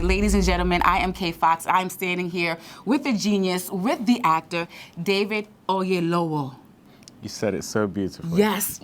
Ladies and gentlemen, I am K.Foxx. I'm standing here with the genius, with the actor, David Oyelowo. You said it so beautifully. Yes.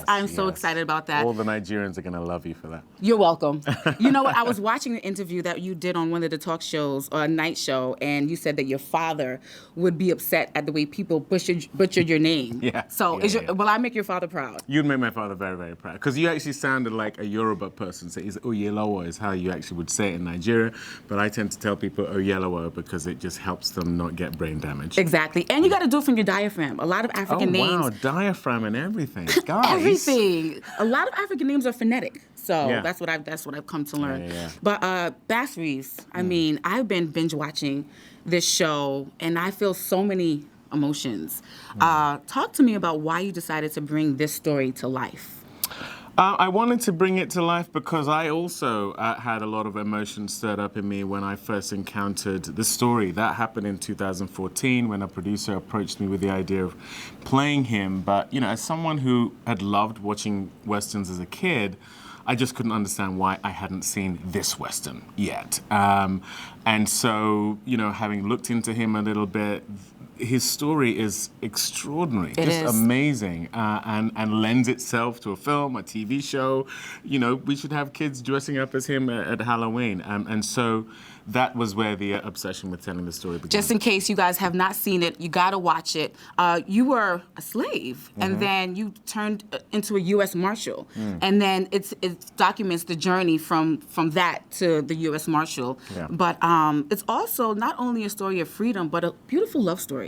I'm so excited about that. All the Nigerians are going to love you for that. You're welcome. You know what? I was watching an interview that you did on one of the talk shows, or a night show, and you said that your father would be upset at the way people butchered your name. Yeah. So, will I make your father proud? You'd make my father very, very proud. Because you actually sounded like a Yoruba person. So it's Oyelowo is how you actually would say it in Nigeria. But I tend to tell people Oyelowo because it just helps them not get brain damage. Exactly. And you got to do it from your diaphragm. A lot of African names. Wow, diaphragm and everything. Guys. Everything. A lot of African names are phonetic. So Yeah. that's what I've come to learn. Yeah. But Bass Reeves, I mean, I've been binge watching this show and I feel so many emotions. Talk to me about why you decided to bring this story to life. I wanted to bring it to life because I also had a lot of emotions stirred up in me when I first encountered the story. That happened in 2014 when a producer approached me with the idea of playing him. But, you know, as someone who had loved watching Westerns as a kid, I just couldn't understand why I hadn't seen this Western yet. And so, you know, having looked into him a little bit, his story is extraordinary, amazing, and lends itself to a film, a TV show. You know, we should have kids dressing up as him at Halloween. And so that was where the obsession with telling the story began. Just in case you guys have not seen it, you got to watch it. You were a slave, and then you turned into a U.S. Marshal. And then it documents the journey from that to the U.S. Marshal. Yeah. But it's also not only a story of freedom, but a beautiful love story.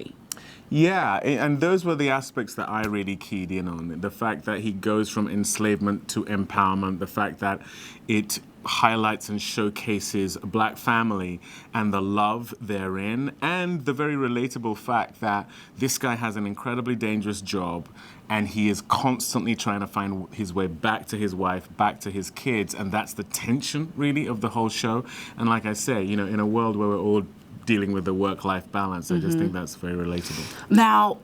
Yeah, and those were the aspects that I really keyed in on. The fact that he goes from enslavement to empowerment, the fact that it highlights and showcases a black family and the love therein, and the very relatable fact that this guy has an incredibly dangerous job and he is constantly trying to find his way back to his wife, back to his kids, and that's the tension, really, of the whole show. And like I say, you know, in a world where we're all dealing with the work-life balance, I just think that's very relatable. Now,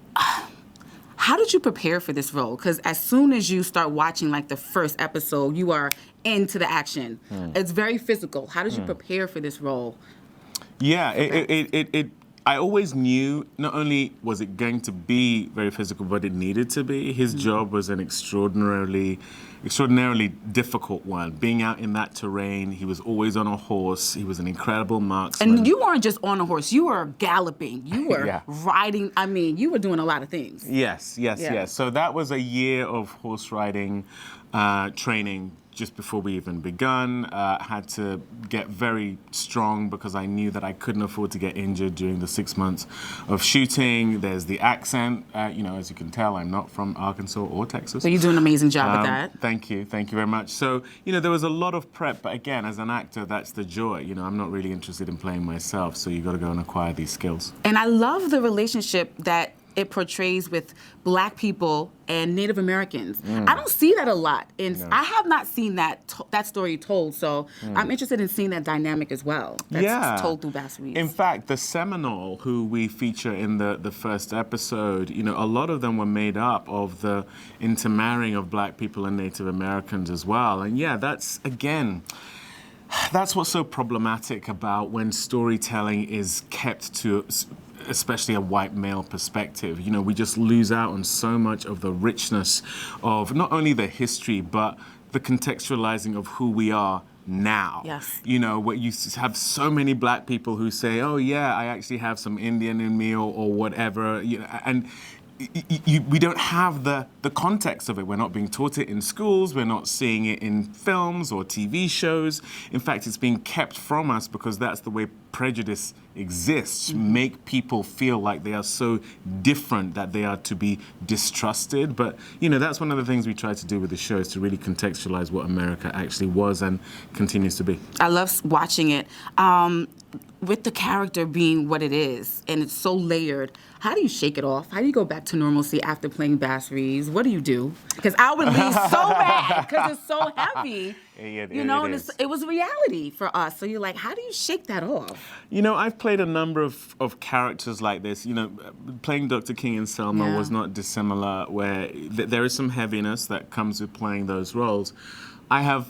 how did you prepare for this role? Because as soon as you start watching like the first episode, you are into the action. It's very physical. How did you prepare for this role? Yeah, I always knew not only was it going to be very physical, but it needed to be. His job was an extraordinarily difficult one. Being out in that terrain, he was always on a horse. He was an incredible marksman. And you weren't just on a horse. You were galloping. You were riding. I mean, you were doing a lot of things. Yes. So that was a year of horse riding training just before we even begun. Had to get very strong because I knew that I couldn't afford to get injured during the 6 months of shooting. There's the accent. You know, as you can tell, I'm not from Arkansas or Texas. So you do an amazing job at that. Thank you very much. So, you know, there was a lot of prep, but again, as an actor, that's the joy. You know, I'm not really interested in playing myself, so you got to go and acquire these skills. And I love the relationship that it portrays with black people and Native Americans. I don't see that a lot, and I have not seen that story told. So I'm interested in seeing that dynamic as well. That's told through Bass Reeves. In fact, the Seminole, who we feature in the first episode, you know, a lot of them were made up of the intermarrying of black people and Native Americans as well. And yeah, that's what's so problematic about when storytelling is kept to especially a white male perspective. You know, we just lose out on so much of the richness of not only the history, but the contextualizing of who we are now. Yes. You know, where you have so many black people who say, oh yeah, I actually have some Indian in me or whatever, you know, and we don't have the context of it. We're not being taught it in schools. We're not seeing it in films or TV shows. In fact, it's being kept from us because that's the way prejudice exists. Make people feel like they are so different that they are to be distrusted. But, you know, that's one of the things we try to do with the show, is to really contextualize what America actually was and continues to be. I love watching it. With the character being what it is, and it's so layered, how do you shake it off? How do you go back to normalcy after playing Bass Reeves? What do you do? Because I would leave so mad because it's so heavy. You know, and it was reality for us. So you're like, how do you shake that off? You know, I've played a number of characters like this. You know, playing Dr. King in Selma was not dissimilar, where there is some heaviness that comes with playing those roles. I have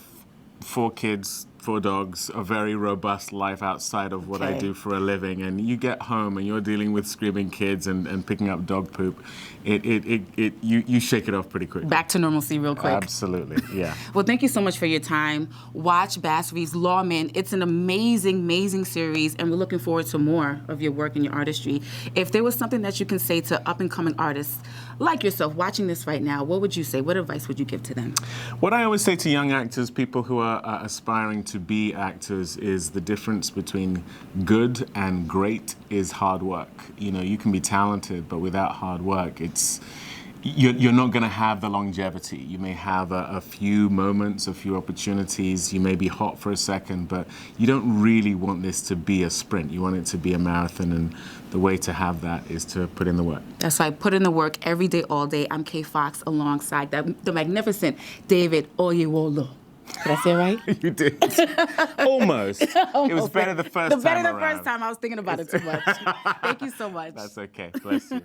4 kids, 4 dogs, a very robust life outside of what I Okay. do for a living, and you get home and you're dealing with screaming kids and picking up dog poop, you shake it off pretty quickly. Back to normalcy real quick. Absolutely, yeah. Well, thank you so much for your time. Watch Bass Reeves' Lawmen. It's an amazing, amazing series, and we're looking forward to more of your work and your artistry. If there was something that you can say to up-and-coming artists like yourself watching this right now, what would you say? What advice would you give to them? What I always say to young actors, people who are aspiring to be actors, is the difference between good and great is hard work. You know, you can be talented, but without hard work, you're not going to have the longevity. You may have a few moments, a few opportunities. You may be hot for a second, but you don't really want this to be a sprint. You want it to be a marathon, and the way to have that is to put in the work. That's right. Put in the work every day, all day. I'm K.Foxx alongside the magnificent David Oyewolo. Did I say it right? You did. Almost. It was better the first time The better the around. first time. I was thinking about it too much. Thank you so much. That's okay. Bless you.